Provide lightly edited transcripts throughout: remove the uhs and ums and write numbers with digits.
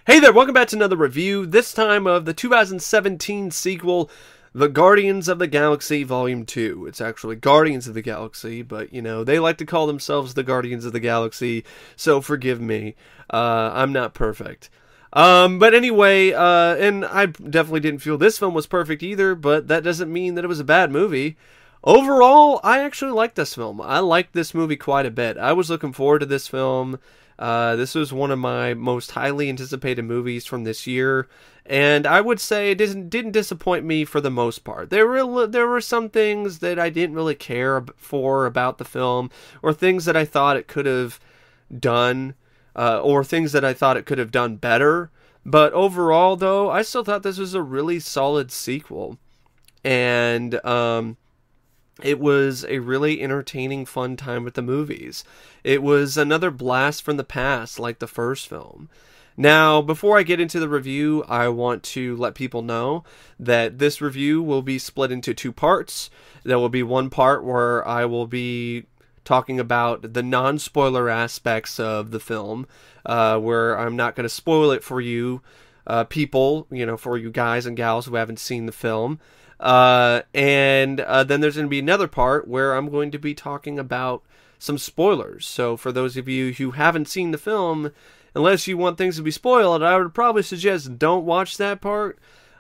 Hey there, welcome back to another review, this time of the 2017 sequel, The Guardians of the Galaxy Volume 2. It's actually Guardians of the Galaxy, but, you know, they like to call themselves the Guardians of the Galaxy, so forgive me. I'm not perfect. But anyway, and I definitely didn't feel this film was perfect either, but that doesn't mean that it was a bad movie. Overall, I actually liked this film. I liked this movie quite a bit. I was looking forward to this film. This was one of my most highly anticipated movies from this year, and I would say it didn't disappoint me for the most part. There were some things that I didn't really care for about the film, or things that I thought it could have done, or things that I thought it could have done better. But overall, though, I still thought this was a really solid sequel, and it was a really entertaining, fun time with the movies. It was another blast from the past, like the first film. Now, before I get into the review, I want to let people know that this review will be split into two parts. There will be one part where I will be talking about the non-spoiler aspects of the film, where I'm not going to spoil it for you people, for you guys and gals who haven't seen the film. And then there's going to be another part where I'm going to be talking about some spoilers. So for those of you who haven't seen the film, unless you want things to be spoiled, I would probably suggest don't watch that part.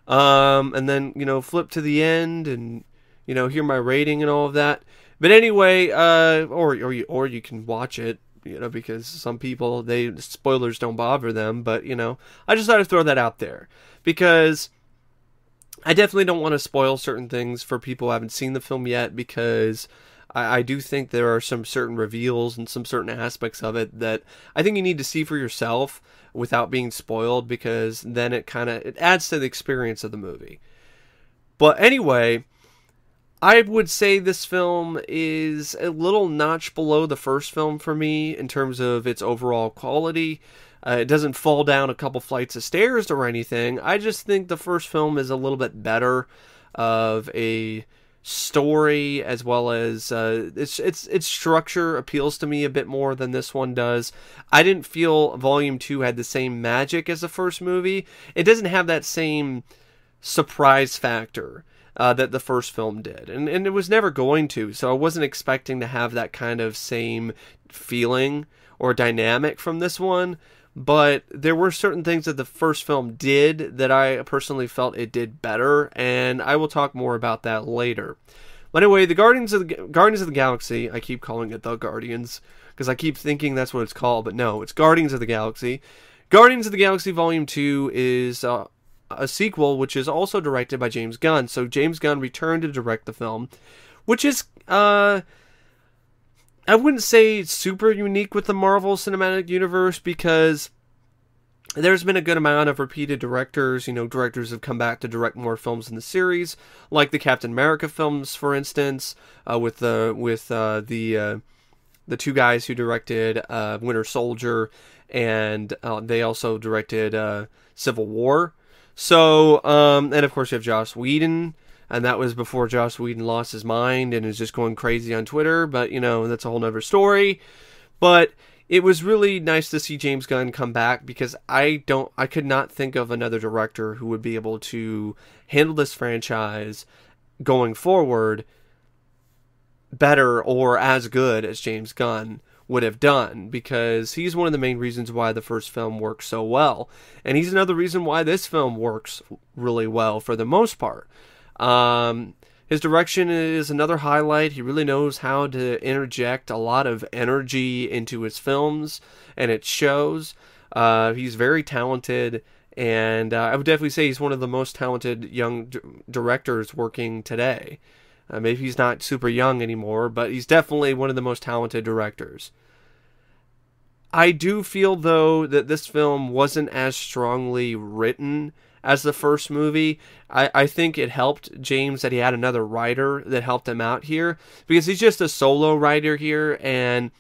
And then, flip to the end and, hear my rating and all of that. But anyway, or you can watch it, because some people, spoilers don't bother them. But, I just thought I'd throw that out there because I definitely don't want to spoil certain things for people who haven't seen the film yet, because I do think there are some certain reveals and some certain aspects of it that I think you need to see for yourself without being spoiled, because then it adds to the experience of the movie. But anyway, I would say this film is a little notch below the first film for me in terms of its overall quality. It doesn't fall down a couple flights of stairs or anything. I just think the first film is a little bit better of a story, as well as its structure appeals to me a bit more than this one does. I didn't feel Volume 2 had the same magic as the first movie. It doesn't have that same surprise factor that the first film did. And it was never going to, so I wasn't expecting to have that kind of same feeling or dynamic from this one. But there were certain things that the first film did that I personally felt it did better, and I will talk more about that later. But anyway, the Guardians of the Galaxy, I keep calling it The Guardians, because I keep thinking that's what it's called, but no, it's Guardians of the Galaxy. Guardians of the Galaxy Volume 2 is a sequel, which is also directed by James Gunn. So James Gunn returned to direct the film, which is I wouldn't say super unique with the Marvel Cinematic Universe, because there's been a good amount of repeated directors. Directors have come back to direct more films in the series, like the Captain America films, for instance, with the two guys who directed Winter Soldier, and they also directed Civil War. So, and of course you have Joss Whedon. And that was before Joss Whedon lost his mind and is just going crazy on Twitter. But, that's a whole nother story. But it was really nice to see James Gunn come back, because I could not think of another director who would be able to handle this franchise going forward better or as good as James Gunn would have done, because he's one of the main reasons why the first film works so well. And he's another reason why this film works really well for the most part. His direction is another highlight. He really knows how to interject a lot of energy into his films, and it shows. He's very talented, and I would definitely say he's one of the most talented young directors working today. Maybe he's not super young anymore, but he's definitely one of the most talented directors. I do feel, though, that this film wasn't as strongly written as the first movie. I think it helped James that he had another writer that helped him out here, because he's just a solo writer here, and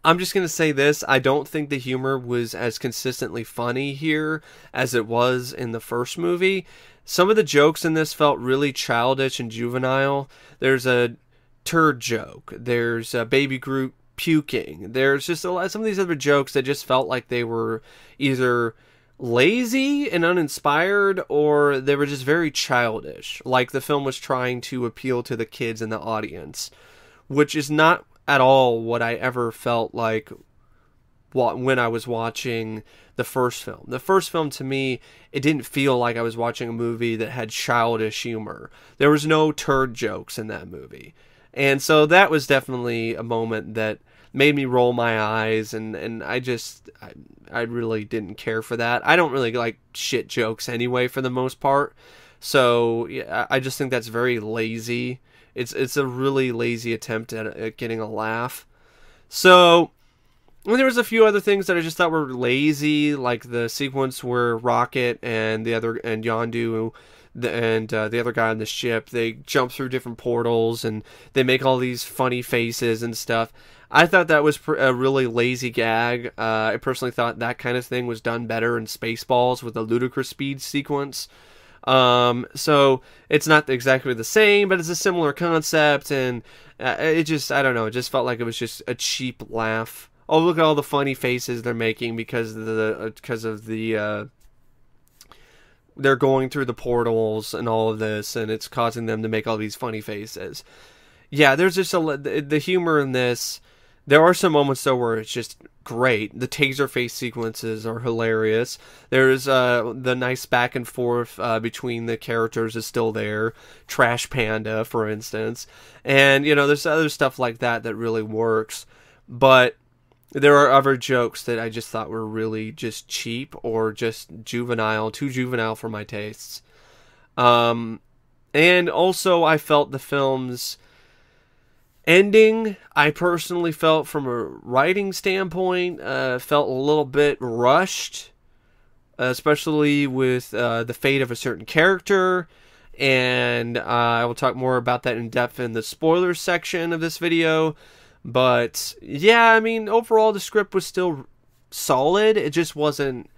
I'm just going to say this: I don't think the humor was as consistently funny here as it was in the first movie. Some of the jokes in this felt really childish and juvenile. There's a turd joke. There's a Baby Groot puking. There's just some of these other jokes that just felt like they were either lazy and uninspired, or they were just very childish. Like the film was trying to appeal to the kids in the audience, which is not at all what I ever felt like when I was watching the first film. The first film, to me, it didn't feel like I was watching a movie that had childish humor. There was no turd jokes in that movie. And so that was definitely a moment that made me roll my eyes, and I really didn't care for that. I don't really like shit jokes anyway, for the most part. So yeah, I just think that's very lazy. It's a really lazy attempt at getting a laugh. So there was a few other things that I just thought were lazy, like the sequence where Rocket and Yondu and the other guy on the ship, they jump through different portals and they make all these funny faces and stuff. I thought that was a really lazy gag. I personally thought that kind of thing was done better in Spaceballs with the ludicrous speed sequence. So it's not exactly the same, but it's a similar concept, and it just, I don't know, it just felt like it was just a cheap laugh. Oh, look at all the funny faces they're making because of the they're going through the portals and all of this, and it's causing them to make all these funny faces. Yeah, there's just the humor in this. There are some moments though where it's just great. The taser face sequences are hilarious. There's the nice back and forth between the characters is still there. Trash Panda, for instance, and there's other stuff like that that really works, but there are other jokes that I just thought were really just cheap or just juvenile, too juvenile for my tastes. And also I felt the film's ending, I personally felt from a writing standpoint, felt a little bit rushed, especially with the fate of a certain character. And I will talk more about that in depth in the spoilers section of this video. But yeah, I mean, overall the script was still solid. It just wasn't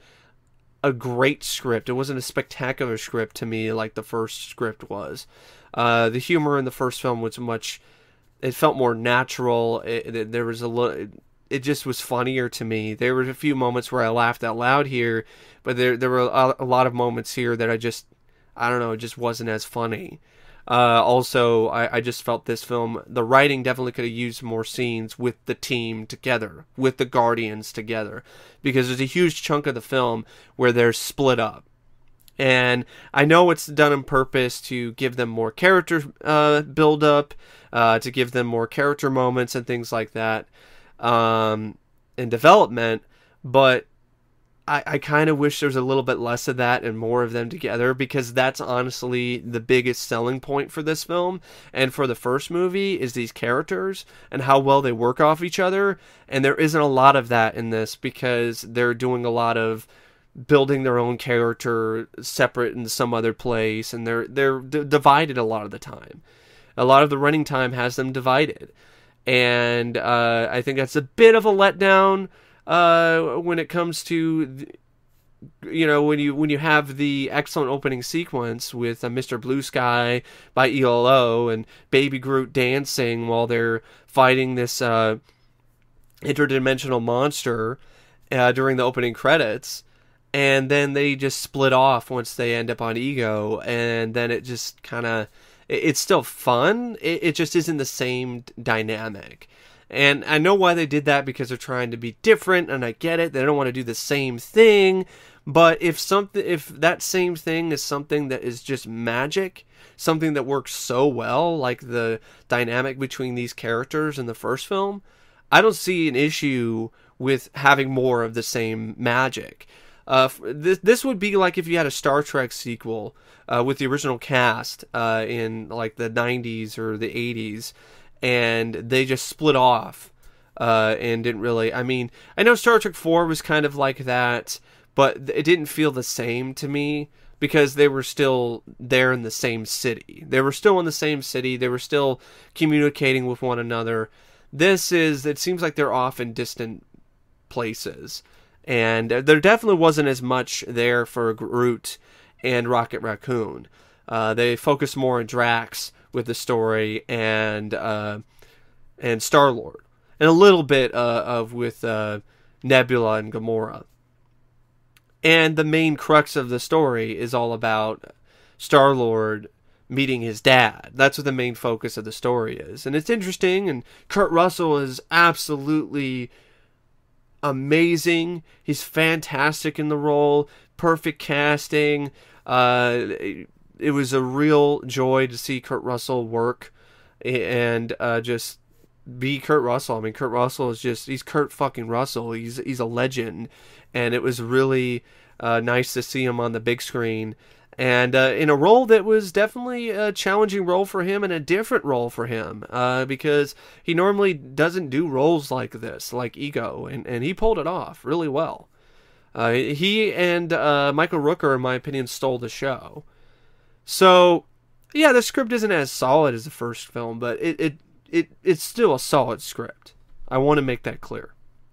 a great script. It wasn't a spectacular script to me like the first script was. The humor in the first film was it felt more natural. There was it just was funnier to me. There were a few moments where I laughed out loud here, but there were a lot of moments here that I don't know, it just wasn't as funny. Also, I just felt this film, the writing definitely could have used more scenes with the team together, with the Guardians together, because there's a huge chunk of the film where they're split up. And I know it's done on purpose to give them more character build up, to give them more character moments and things like that in development, but I kind of wish there was a little bit less of that and more of them together, because that's honestly the biggest selling point for this film and for the first movie is these characters and how well they work off each other. And there isn't a lot of that in this because they're doing a lot of building their own character separate in some other place, and they're divided a lot of the time. A lot of the running time has them divided, and I think that's a bit of a letdown. When it comes to, when you have the excellent opening sequence with Mr. Blue Sky by ELO and Baby Groot dancing while they're fighting this interdimensional monster during the opening credits, and then they just split off once they end up on Ego, and then it just kind of, it's still fun, it just isn't the same dynamic. And I know why they did that, because they're trying to be different, and I get it. They don't want to do the same thing. But if that same thing is something that is just magic, something that works so well, like the dynamic between these characters in the first film, I don't see an issue with having more of the same magic. This would be like if you had a Star Trek sequel with the original cast in like the 90s or the 80s. And they just split off and didn't really... I mean, I know Star Trek 4 was kind of like that, but it didn't feel the same to me because they were still there in the same city. They were still in the same city. They were still communicating with one another. It seems like they're off in distant places. And there definitely wasn't as much there for Groot and Rocket Raccoon. They focused more on Drax with the story and Star-Lord. and a little bit with Nebula and Gamora. And the main crux of the story is all about Star-Lord meeting his dad. That's what the main focus of the story is. And it's interesting, and Kurt Russell is absolutely amazing. He's fantastic in the role. Perfect casting. It was a real joy to see Kurt Russell work and just be Kurt Russell. I mean, Kurt Russell is he's Kurt fucking Russell. He's a legend. And it was really nice to see him on the big screen. And in a role that was definitely a challenging role for him and a different role for him. Because he normally doesn't do roles like this, like Ego. And he pulled it off really well. He and Michael Rooker, in my opinion, stole the show. So, yeah, the script isn't as solid as the first film, but it's still a solid script. I want to make that clear.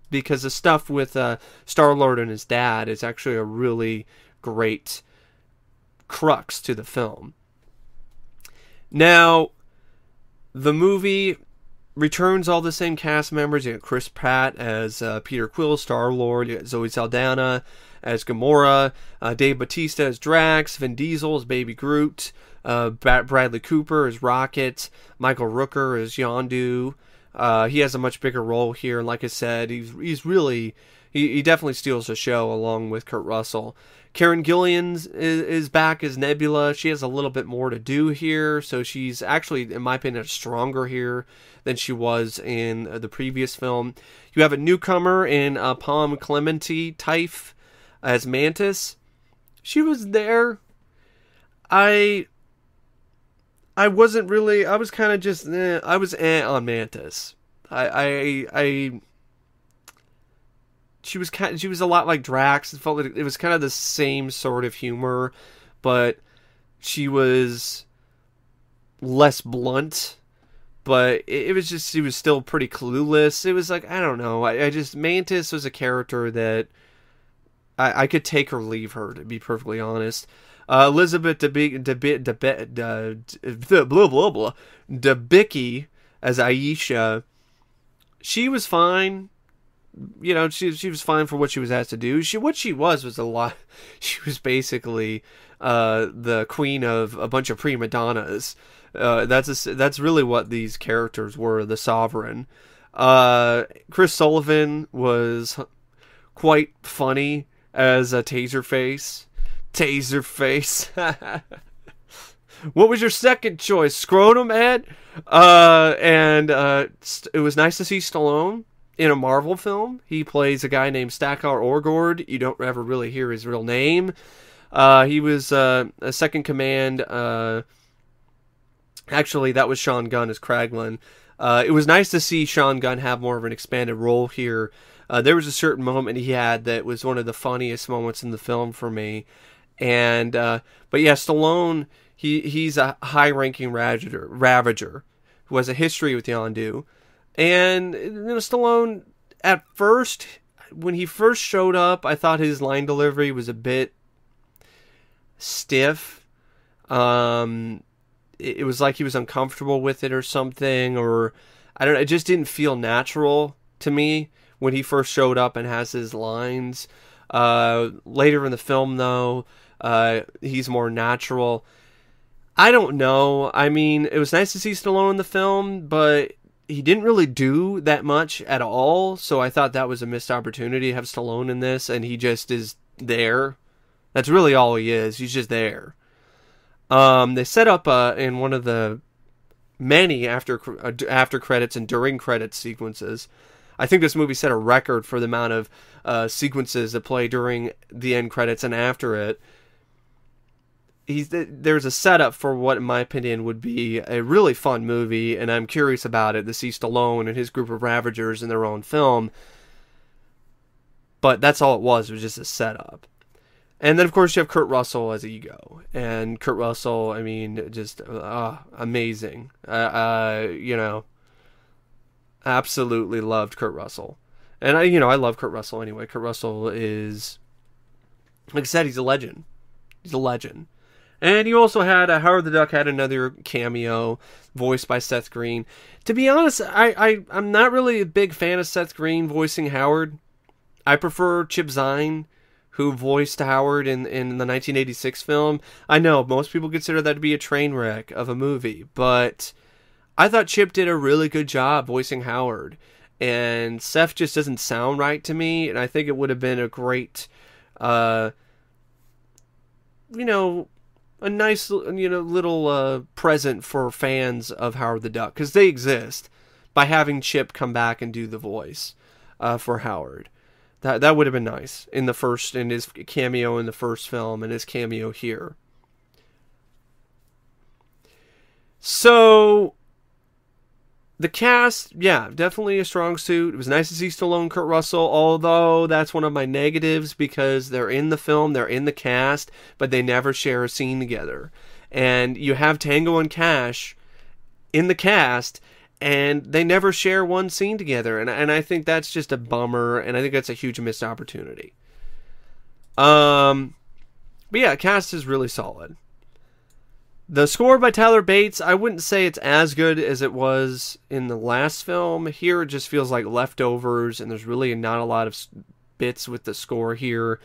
Because the stuff with Star-Lord and his dad is actually a really great crux to the film. Now, the movie returns all the same cast members. You got Chris Pratt as Peter Quill, Star-Lord. You got Zoe Saldana as Gamora. Dave Bautista as Drax. Vin Diesel as Baby Groot. Bradley Cooper as Rocket. Michael Rooker as Yondu. He has a much bigger role here, and like I said, he's really he definitely steals the show along with Kurt Russell. Karen Gillian is back as Nebula. She has a little bit more to do here, so she's actually, in my opinion, stronger here than she was in the previous film. You have a newcomer in Klementieff as Mantis. She was there. I wasn't really. I was kind of just. I was on Mantis. She was a lot like Drax. It felt like it was kind of the same sort of humor, but she was less blunt. But it was just, she was still pretty clueless. It was like, I don't know. Mantis was a character that I could take or leave her, to be perfectly honest. Elizabeth Debicki as Aisha, she was fine. You know, she was fine for what she was asked to do. She was a lot. She was basically the queen of a bunch of prima donnas. That's really what these characters were. The sovereign. Chris Sullivan was quite funny as a Taserface. What was your second choice? Scrotum Ed? It was nice to see Stallone in a Marvel film. He plays a guy named Stackar Orgord. You don't ever really hear his real name. He was a second command. Actually, that was Sean Gunn as Kraglin. It was nice to see Sean Gunn have more of an expanded role here. There was a certain moment he had that was one of the funniest moments in the film for me. And but yeah, Stallone, he's a high-ranking Ravager who has a history with Yondu. And Stallone, at first, when he first showed up, I thought his line delivery was a bit stiff. It was like he was uncomfortable with it or something, or I don't know. It just didn't feel natural to me when he first showed up and has his lines. Later in the film, though, he's more natural. I don't know. I mean, it was nice to see Stallone in the film, but he didn't really do that much at all, so I thought that was a missed opportunity to have Stallone in this, and he just is there. That's really all he is. He's just there. They set up in one of the many after credits and during credits sequences. I think this movie set a record for the amount of sequences that play during the end credits and after it. There's a setup for what, in my opinion, would be a really fun movie, and I'm curious about it, to see Stallone and his group of Ravagers in their own film. But that's all it was just a setup. And then, of course, you have Kurt Russell as Ego. And Kurt Russell, I mean, just amazing. Absolutely loved Kurt Russell. And I love Kurt Russell anyway. Kurt Russell is, like I said, he's a legend. He's a legend. And you also had Howard the Duck had another cameo voiced by Seth Green. To be honest, I'm not really a big fan of Seth Green voicing Howard. I prefer Chip Zien, who voiced Howard in the 1986 film. I know most people consider that to be a train wreck of a movie, but I thought Chip did a really good job voicing Howard. And Seth just doesn't sound right to me, and I think it would have been a great, a nice, little present for fans of Howard the Duck, because they exist, by having Chip come back and do the voice for Howard. That would have been nice in his cameo in the first film and his cameo here. So the cast, yeah, definitely a strong suit. It was nice to see Stallone, Kurt Russell, although that's one of my negatives because they're in the film, they're in the cast, but they never share a scene together. And you have Tango and Cash in the cast, and they never share one scene together. And I think that's just a bummer, and I think that's a huge missed opportunity. But yeah, cast is really solid. The score by Tyler Bates, I wouldn't say it's as good as it was in the last film. Here it just feels like leftovers, and there's really not a lot of bits with the score here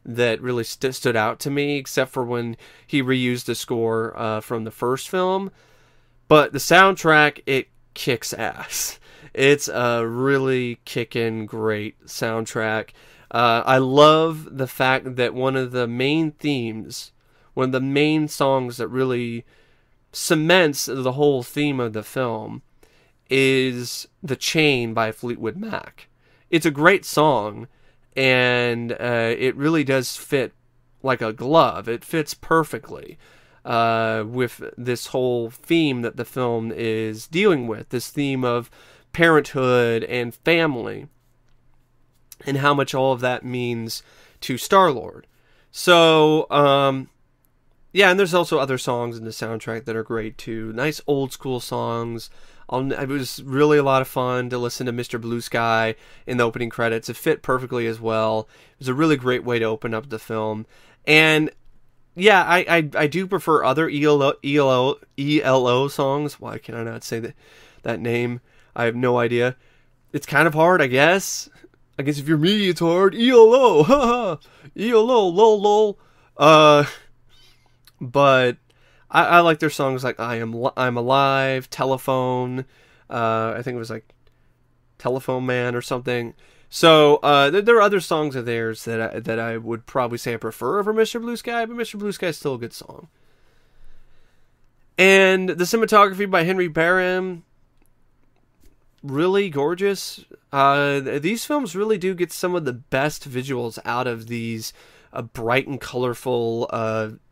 that really stood out to me, except for when he reused the score from the first film. But the soundtrack, it kicks ass. It's a really kickin' great soundtrack. I love the fact that one of the main songs that really cements the whole theme of the film is The Chain by Fleetwood Mac. It's a great song, and it really does fit like a glove. It fits perfectly with this whole theme that the film is dealing with, this theme of parenthood and family, and how much all of that means to Star-Lord. So, yeah, and there's also other songs in the soundtrack that are great too. Nice old school songs. It was really a lot of fun to listen to Mr. Blue Sky in the opening credits. It fit perfectly as well. It was a really great way to open up the film. And yeah, I do prefer other ELO songs. Why can I not say that name? I have no idea. It's kind of hard, I guess. I guess if you're me, it's hard. ELO, haha, ELO, lol, lol. But I like their songs like I'm Alive, Telephone. I think it was like Telephone Man or something. So there are other songs of theirs that I would probably say I prefer over Mr. Blue Sky, but Mr. Blue Sky is still a good song. And the cinematography by Henry Barham, really gorgeous. These films really do get some of the best visuals out of these bright and colorful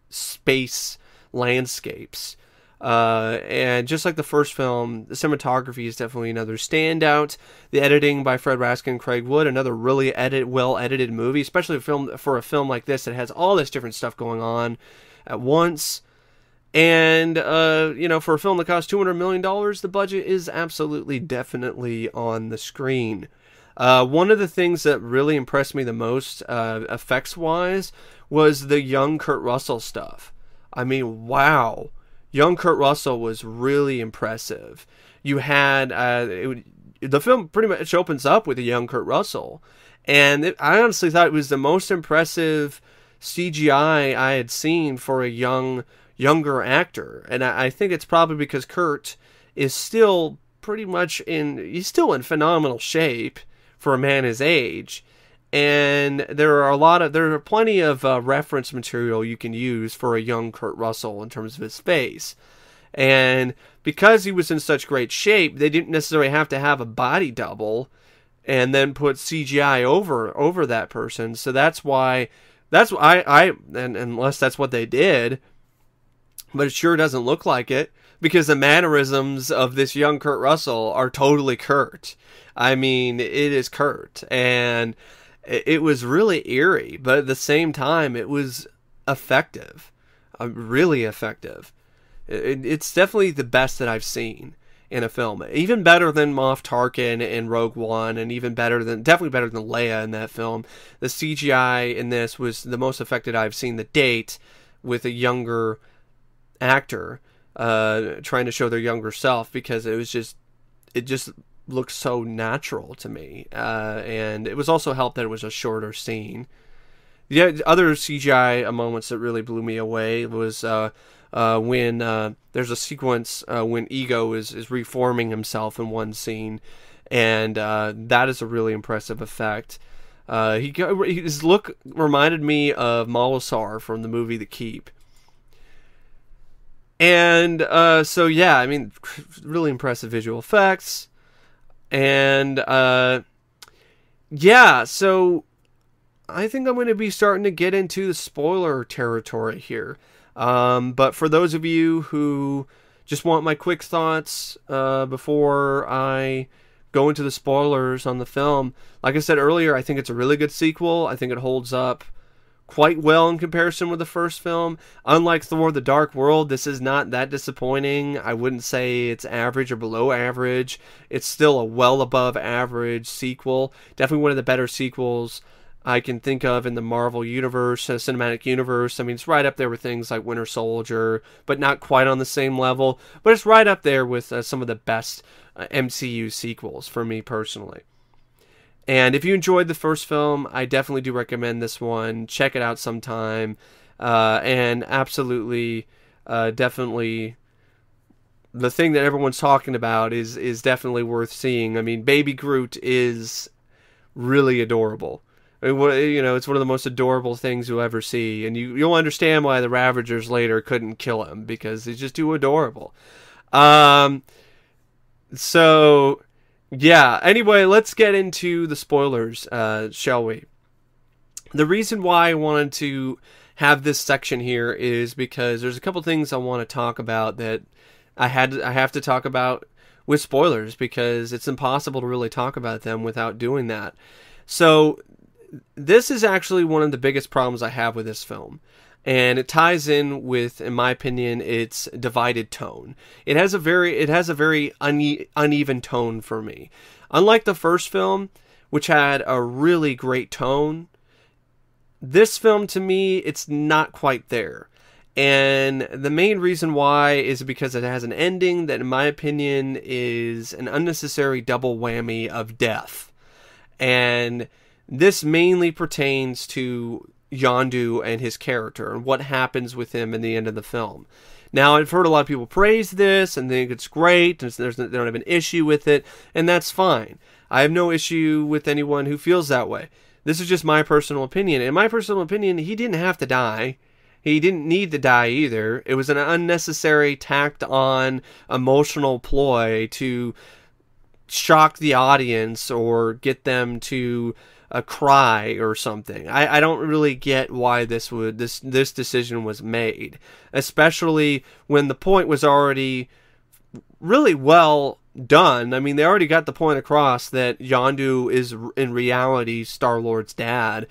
space landscapes. And just like the first film, the cinematography is definitely another standout. The editing by Fred Raskin and Craig Wood, another really well-edited movie, especially for a film like this that has all this different stuff going on at once. And, for a film that cost $200 million, the budget is absolutely, definitely on the screen. One of the things that really impressed me the most, effects-wise, was the young Kurt Russell stuff. I mean, wow. Young Kurt Russell was really impressive. You had, the film pretty much opens up with a young Kurt Russell. And I honestly thought it was the most impressive CGI I had seen for a younger actor. And I think it's probably because Kurt is still he's still in phenomenal shape for a man his age. And there are plenty of reference material you can use for a young Kurt Russell in terms of his face. And because he was in such great shape, they didn't necessarily have to have a body double and then put CGI over that person. So that's why unless that's what they did, but it sure doesn't look like it, because the mannerisms of this young Kurt Russell are totally Kurt. I mean, it is Kurt, and it was really eerie, but at the same time, it was effective, really effective. It's definitely the best that I've seen in a film, even better than Moff Tarkin in Rogue One, and definitely better than Leia in that film. The CGI in this was the most effective I've seen to date with a younger actor trying to show their younger self, because it just looked so natural to me. And it was also helped that it was a shorter scene. The other CGI moments that really blew me away was when there's a sequence when Ego is reforming himself in one scene, and that is a really impressive effect. His look reminded me of Malasar from the movie The Keep. And so yeah, I mean, really impressive visual effects. And yeah, so I think I'm going to be starting to get into the spoiler territory here. But for those of you who just want my quick thoughts before I go into the spoilers on the film, like I said earlier, I think it's a really good sequel. I think it holds up quite well in comparison with the first film. Unlike Thor: The Dark World, this is not that disappointing. I wouldn't say it's average or below average. It's still a well above average sequel. Definitely one of the better sequels I can think of in the Marvel universe, cinematic universe. I mean, it's right up there with things like Winter Soldier, but not quite on the same level. But it's right up there with some of the best MCU sequels for me personally. And if you enjoyed the first film, I definitely do recommend this one. Check it out sometime. And absolutely, definitely, the thing that everyone's talking about is definitely worth seeing. I mean, Baby Groot is really adorable. You know, it's one of the most adorable things you'll ever see. And you'll understand why the Ravagers later couldn't kill him, because he's just too adorable. So, yeah. Anyway, let's get into the spoilers, shall we? The reason why I wanted to have this section here is because there's a couple things I want to talk about that I have to talk about with spoilers, because it's impossible to really talk about them without doing that. So, this is actually one of the biggest problems I have with this film. And it ties in with, in my opinion, its divided tone. It has a very uneven tone for me. Unlike the first film, which had a really great tone, this film, to me, it's not quite there. And the main reason why is because it has an ending that, in my opinion, is an unnecessary double whammy of death. And this mainly pertains to Yondu and his character and what happens with him in the end of the film. Now, I've heard a lot of people praise this and think it's great, and they don't have an issue with it, and that's fine. I have no issue with anyone who feels that way. This is just my personal opinion. In my personal opinion, he didn't have to die. He didn't need to die either. It was an unnecessary, tacked-on emotional ploy to shock the audience or get them to cry or something. I don't really get why this decision was made, especially when the point was already really well done. I mean, they already got the point across that Yondu is in reality Star-Lord's dad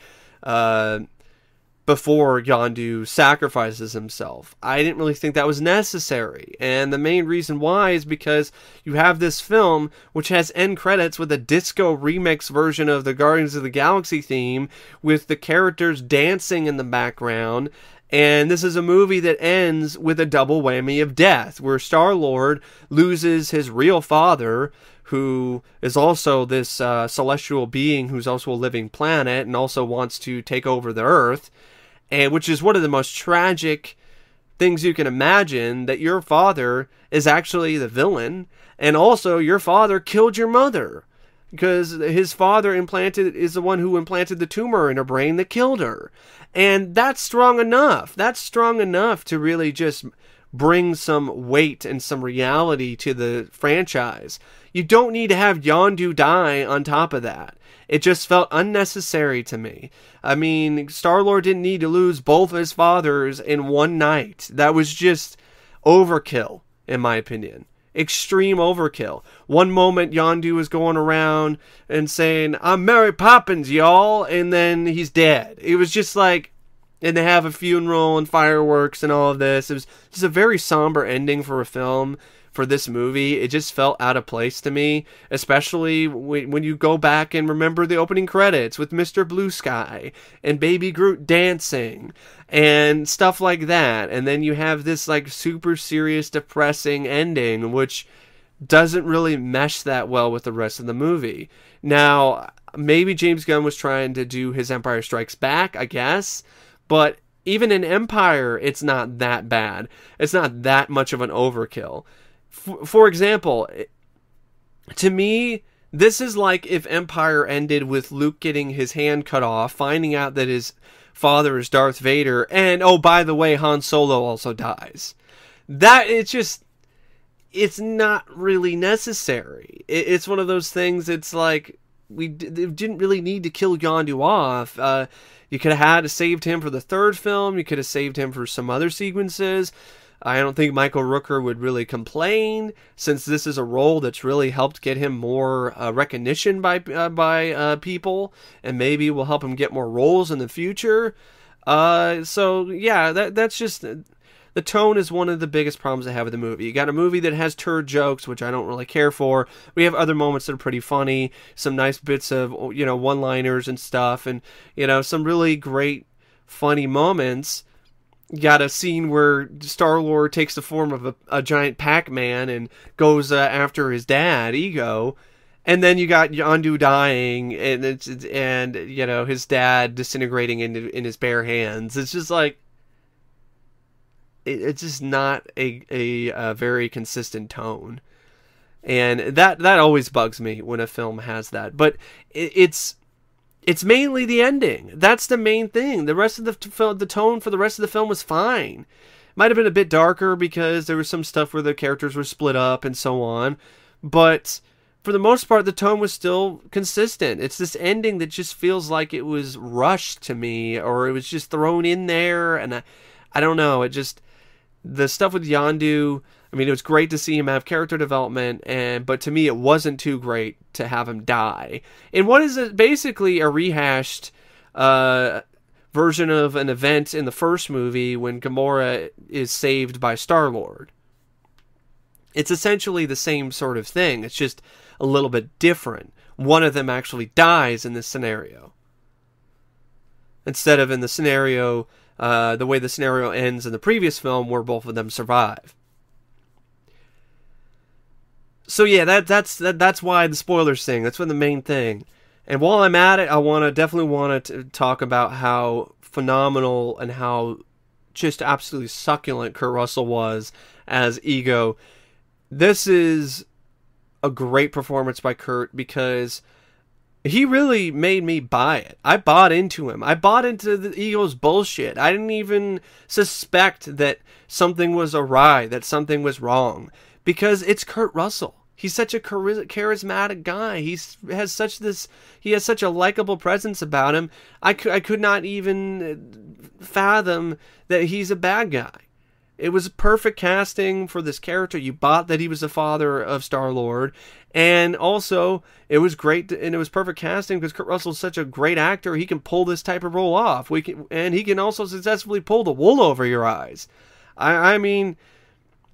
before Yondu sacrifices himself. I didn't really think that was necessary. And the main reason why is because you have this film which has end credits with a disco remix version of the Guardians of the Galaxy theme with the characters dancing in the background. And this is a movie that ends with a double whammy of death, where Star-Lord loses his real father, who is also this celestial being who's also a living planet and also wants to take over the Earth. And which is one of the most tragic things you can imagine, that your father is actually the villain, and also your father killed your mother, because his father is the one who implanted the tumor in her brain that killed her. And that's strong enough. That's strong enough to really just bring some weight and some reality to the franchise. You don't need to have Yondu die on top of that. It just felt unnecessary to me. I mean, Star-Lord didn't need to lose both his fathers in one night. That was just overkill, in my opinion. Extreme overkill. One moment, Yondu was going around and saying, "I'm Mary Poppins, y'all," and then he's dead. It was just like, and they have a funeral and fireworks and all of this. It was just a very somber ending for a film, for this movie. It just felt out of place to me, especially when you go back and remember the opening credits with Mr. Blue Sky and Baby Groot dancing and stuff like that. And then you have this like super serious, depressing ending, which doesn't really mesh that well with the rest of the movie. Now, maybe James Gunn was trying to do his Empire Strikes Back, I guess, but even in Empire, it's not that bad. It's not that much of an overkill. For example, to me, this is like if Empire ended with Luke getting his hand cut off, finding out that his father is Darth Vader, and oh, by the way, Han Solo also dies. It's not really necessary. It's one of those things, it's like, they didn't really need to kill Yondu off. You could have saved him for the third film. You could have saved him for some other sequences. I don't think Michael Rooker would really complain, since this is a role that's really helped get him more recognition by people, and maybe will help him get more roles in the future. So yeah, that's just... The tone is one of the biggest problems I have with the movie. You got a movie that has turd jokes, which I don't really care for. We have other moments that are pretty funny, some nice bits of, one-liners and stuff, and, some really great, funny moments. You got a scene where Star-Lord takes the form of a giant Pac-Man and goes after his dad, Ego. And then you got Yondu dying, and his dad disintegrating in his bare hands. It's just like, it's just not a very consistent tone, and that always bugs me when a film has that. But it's mainly the ending. That's the main thing. The rest of the tone for the rest of the film was fine. Might have been a bit darker because there was some stuff where the characters were split up and so on, but for the most part, the tone was still consistent. It's this ending that just feels like it was rushed to me, or it was just thrown in there, and I don't know. It just... The stuff with Yondu, I mean, it was great to see him have character development, but to me, it wasn't too great to have him die. And what is basically a rehashed version of an event in the first movie when Gamora is saved by Star-Lord. It's essentially the same sort of thing. It's just a little bit different. One of them actually dies in this scenario, instead of in the scenario... the way the scenario ends in the previous film, where both of them survive. So yeah, that's why the spoilers thing. That's the main thing. And while I'm at it, I definitely want to talk about how phenomenal and how just absolutely succulent Kurt Russell was as Ego. This is a great performance by Kurt, because he really made me buy it. I bought into him. I bought into the Ego's bullshit. I didn't even suspect that something was awry, that something was wrong, because it's Kurt Russell. He's such a charismatic guy. He has such a likable presence about him. I could not even fathom that he's a bad guy. It was perfect casting for this character. You bought that he was the father of Star-Lord. And also, it was great, and it was perfect casting because Kurt Russell's such a great actor. He can pull this type of role off. And he can also successfully pull the wool over your eyes. I mean,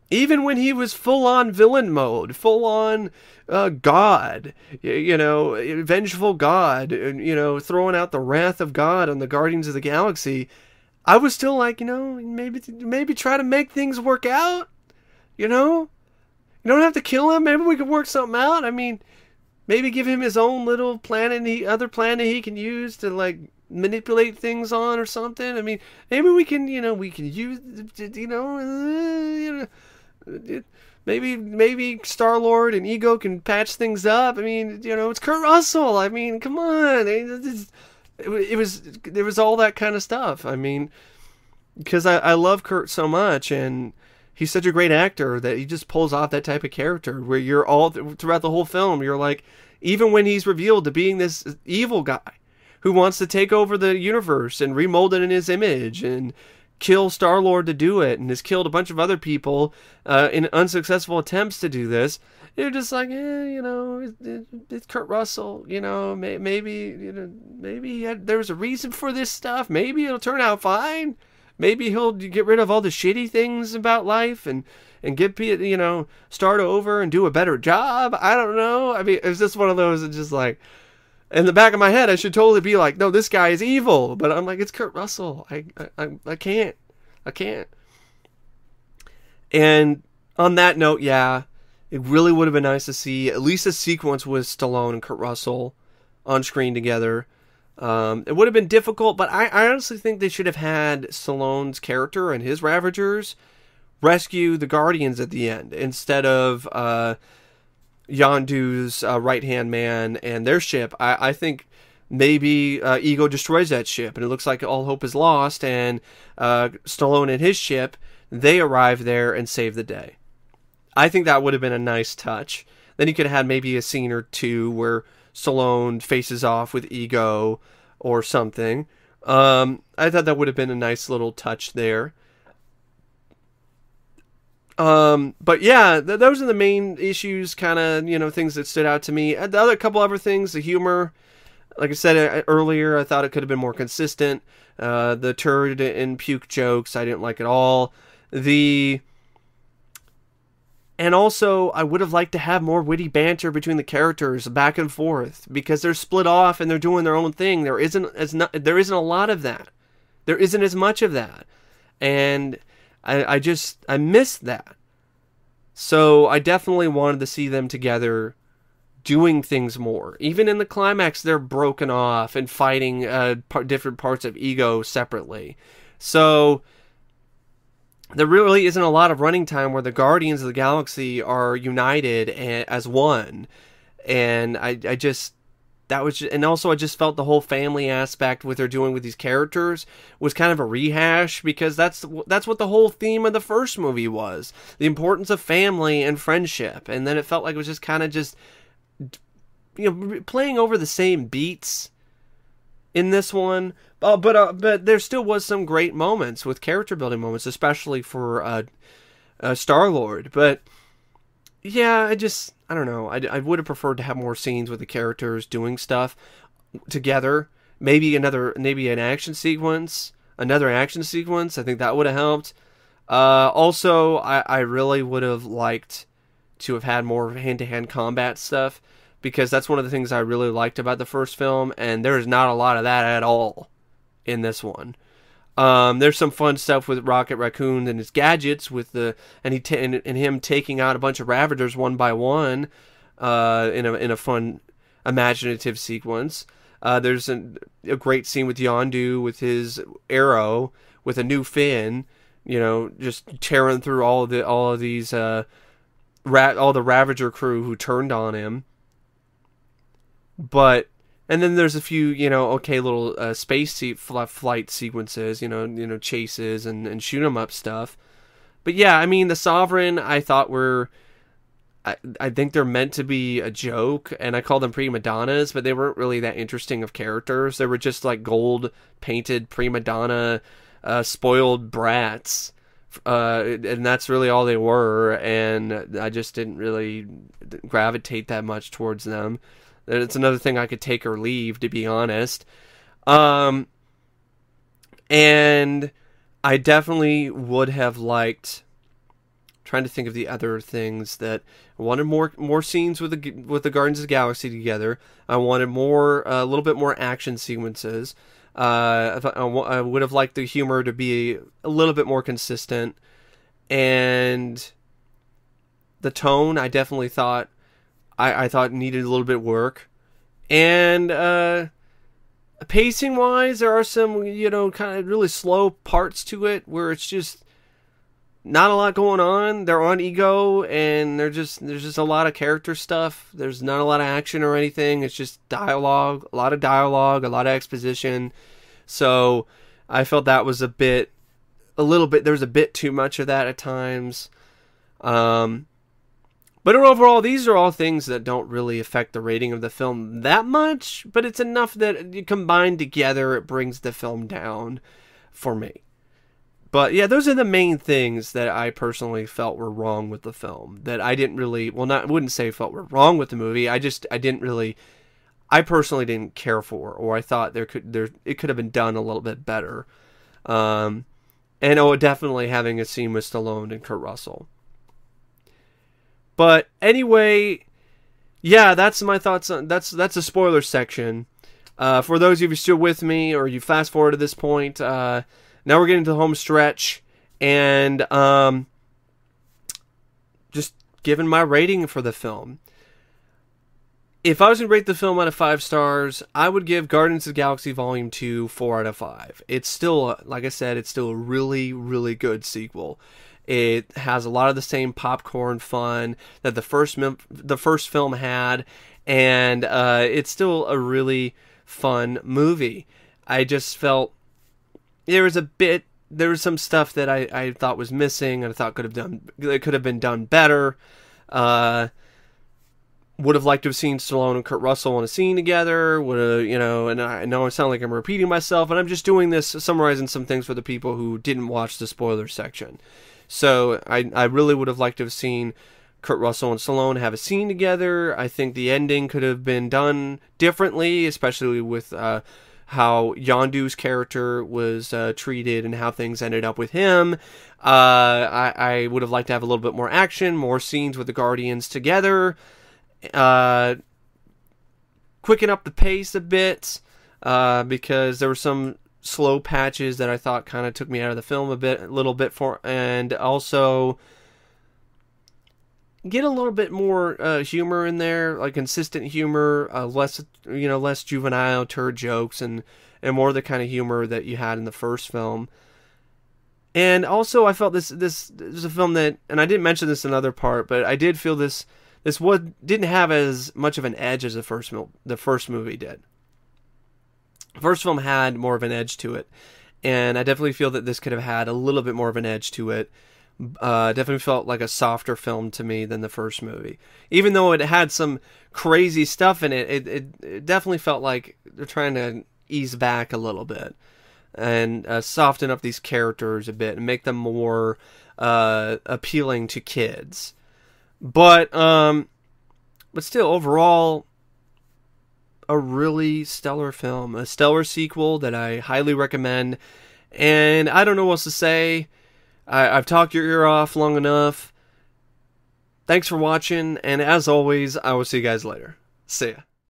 even when he was full-on villain mode, full-on God, vengeful God, throwing out the wrath of God on the Guardians of the Galaxy, I was still like, maybe try to make things work out, You don't have to kill him. Maybe we could work something out. I mean, maybe give him his own little planet, other planet he can use to, like, manipulate things on or something. I mean, maybe we can use, maybe Star-Lord and Ego can patch things up. I mean, it's Kurt Russell. I mean, come on. There was all that kind of stuff. I mean, because I love Kurt so much, and he's such a great actor that he just pulls off that type of character where you're all throughout the whole film, you're like, even when he's revealed to being this evil guy who wants to take over the universe and remold it in his image and kill Star-Lord to do it, and has killed a bunch of other people in unsuccessful attempts to do this, you're just like, it's Kurt Russell, maybe there was a reason for this stuff. Maybe it'll turn out fine. maybe he'll get rid of all the shitty things about life and get, start over and do a better job. I don't know. I mean, it's just one of those. It's just like, in the back of my head, I should totally be like, no, this guy is evil. But I'm like, it's Kurt Russell. I can't. And on that note, yeah, it really would have been nice to see at least a sequence with Stallone and Kurt Russell on screen together. It would have been difficult, but I honestly think they should have had Stallone's character and his Ravagers rescue the Guardians at the end instead of Yondu's right-hand man and their ship. I think maybe Ego destroys that ship, and it looks like all hope is lost, and Stallone and his ship, they arrive there and save the day. I think that would have been a nice touch. Then you could have had maybe a scene or two where Stallone faces off with Ego or something. I thought that would have been a nice little touch there. But yeah, those are the main issues, kind of, things that stood out to me. The other couple other things, the humor, like I said earlier, I thought it could have been more consistent. The turd and puke jokes, I didn't like at all. And also, I would have liked to have more witty banter between the characters, back and forth, because they're split off and they're doing their own thing. There isn't a lot of that. There isn't as much of that, and I missed that. So I definitely wanted to see them together, doing things more. Even in the climax, they're broken off and fighting different parts of Ego separately. So there really isn't a lot of running time where the Guardians of the Galaxy are united as one. And I just felt the whole family aspect, what they're doing with these characters, was kind of a rehash, because that's what the whole theme of the first movie was. The importance of family and friendship. And then it felt like it was just kind of playing over the same beats in this one. But there still was some great moments with character building moments, especially for Star-Lord. But yeah, I don't know. I would have preferred to have more scenes with the characters doing stuff together. Maybe another action sequence. I think that would have helped. Also, I really would have liked to have had more hand-to-hand combat stuff, because that's one of the things I really liked about the first film, and there's not a lot of that at all in this one. There's some fun stuff with Rocket Raccoon and his gadgets, and him taking out a bunch of Ravagers one by one, in a fun, imaginative sequence. There's a great scene with Yondu with his arrow with a new fin, just tearing through all of the Ravager crew who turned on him. And then there's a few, little space flight sequences, chases and shoot 'em up stuff. But yeah, I mean, the Sovereign, I thought I think they're meant to be a joke, and I call them prima donnas, but they weren't really that interesting of characters. They were just like gold painted prima donna, spoiled brats. And that's really all they were, and I just didn't really gravitate that much towards them. It's another thing I could take or leave, to be honest. And I definitely would have liked, trying to think of the other things, that I wanted more scenes with the Guardians of the Galaxy together. I wanted a little bit more action sequences. I would have liked the humor to be a little bit more consistent, and the tone I definitely thought I thought needed a little bit work. And pacing wise, there are some kind of really slow parts to it where it's just not a lot going on. They're on Ego, and there's just a lot of character stuff. There's not a lot of action or anything. It's just dialogue, a lot of exposition. So I felt that was there was a bit too much of that at times. But overall, these are all things that don't really affect the rating of the film that much, but it's enough that combined together, it brings the film down for me. But yeah, those are the main things that I personally felt were wrong with the film. That I didn't really, I wouldn't say felt were wrong with the movie. I personally didn't care for, or I thought it could have been done a little bit better. And oh, definitely having a scene with Stallone and Kurt Russell. But anyway, yeah, that's my thoughts on that's a spoiler section. For those of you who are still with me, or you fast forward to this point, now we're getting to the home stretch, and just giving my rating for the film. If I was going to rate the film out of 5 stars, I would give Guardians of the Galaxy Volume 2 4 out of 5. It's still, like I said, it's still a really, really good sequel. It has a lot of the same popcorn fun that the first film had, and it's still a really fun movie. I just felt there was some stuff that I thought was missing, and I thought could have been done better. Would have liked to have seen Stallone and Kurt Russell in a scene together. Would have, and I know I sound like I'm repeating myself, and I'm just doing this, summarizing some things for the people who didn't watch the spoiler section. So I really would have liked to have seen Kurt Russell and Stallone have a scene together. I think the ending could have been done differently, especially with how Yondu's character was treated and how things ended up with him. I would have liked to have a little bit more action, more scenes with the Guardians together. Quicken up the pace a bit, because there were some slow patches that I thought kind of took me out of the film a little bit and also get a little bit more humor in there, like consistent humor, less juvenile turd jokes, and more the kind of humor that you had in the first film. And also, I felt this was a film that, and I didn't mention this in another part, but I did feel this didn't have as much of an edge as the first movie did. The first film had more of an edge to it, and I definitely feel that this could have had a little bit more of an edge to it. Definitely felt like a softer film to me than the first movie. Even though it had some crazy stuff in it, it definitely felt like they're trying to ease back a little bit and soften up these characters a bit and make them more appealing to kids. But still, overall, a really stellar film, a stellar sequel that I highly recommend. And I don't know what else to say. I've talked your ear off long enough. Thanks for watching, and as always, I will see you guys later. See ya.